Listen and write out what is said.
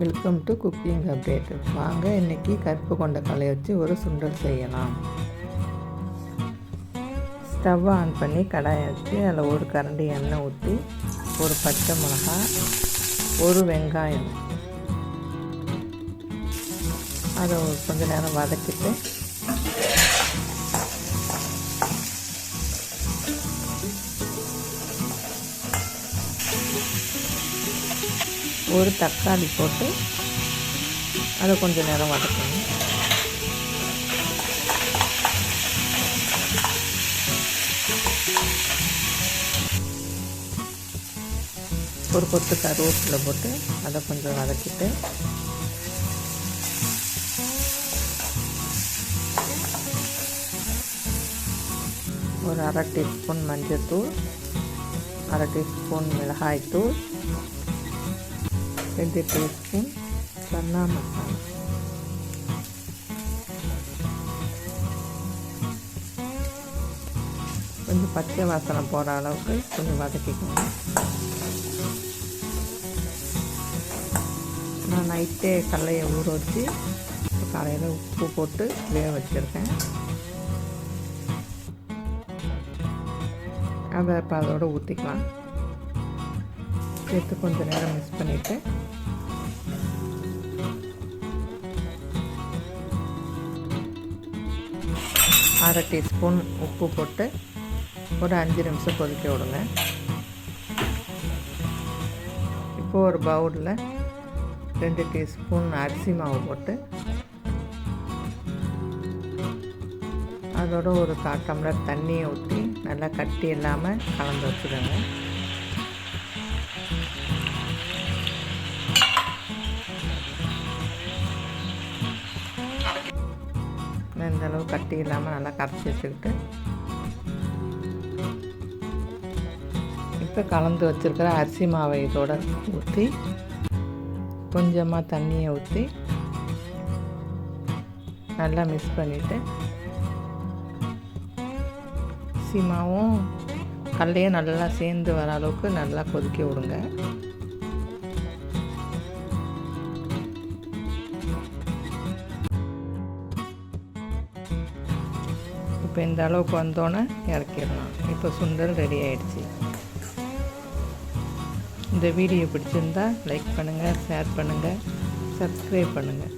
Welcome to cooking update. வாங்க இன்றைக்கி கருப்பு கொண்ட கடலையை வச்சு ஒரு சுண்டல் செய்யலாம். ஸ்டவ் ஆன் பண்ணி கடாயை வச்சு அதில் ஒரு கரண்டி எண்ணெய் ஊற்றி ஒரு பச்சை மிளகாய், ஒரு வெங்காயம் அதை கொஞ்ச நேரம் வதக்கிட்டு ஒரு தக்காளி போட்டு அதை கொஞ்சம் நேரம் வதக்கணும். ஒரு கொத்து கருவேப்பிலை போட்டு அதை கொஞ்சம் வதக்கிட்டு ஒரு அரை டீஸ்பூன் மஞ்சள்தூள், அரை டீஸ்பூன் மிளகாய்த்தூள், 2 டீஸ்பூன் சன்னா மசாலா, கொஞ்சம் பச்சை வாசனை போகிற அளவுக்கு கொஞ்சம் வதக்கிக்கணும். நான் நைட்டே கடலையை ஊற வச்சு காலையில் உப்பு போட்டு வேக வச்சுருக்கேன். அதை இப்போ அதோடு ஊற்றிக்கலாம். சேர்த்து கொஞ்சம் நேரம் மிக்ஸ் பண்ணிவிட்டு அரை டீஸ்பூன் உப்பு போட்டு ஒரு 5 நிமிஷம் கொதிக்க விடுங்க. இப்போது ஒரு பவுலில் 2 டீஸ்பூன் அரிசி மாவு போட்டு அதோட ஒரு 1/4 டம்ளர் தண்ணியை ஊற்றி நல்லா கட்டி இல்லாமல் கலந்து வச்சுடுங்க. இந்த அளவு கட்டி இல்லாமல் நல்லா கரைச்சி வச்சுக்கிட்டு இப்போ கலந்து வச்சுருக்கிற அரிசி மாவை இதோட ஊற்றி கொஞ்சமாக தண்ணியை ஊற்றி நல்லா மிக்ஸ் பண்ணிவிட்டு அரிசி மாவும் கடலையும் நல்லா சேர்ந்து வர அளவுக்கு நல்லா கொதிக்க விடுங்க. இப்போ இந்த அளவுக்கு வந்தோன்னே இறக்கிடலாம். இப்போ சுண்டல் ரெடி ஆகிடுச்சு. இந்த வீடியோ பிடிச்சிருந்தா லைக் பண்ணுங்கள், ஷேர் பண்ணுங்கள், சப்ஸ்கிரைப் பண்ணுங்கள்.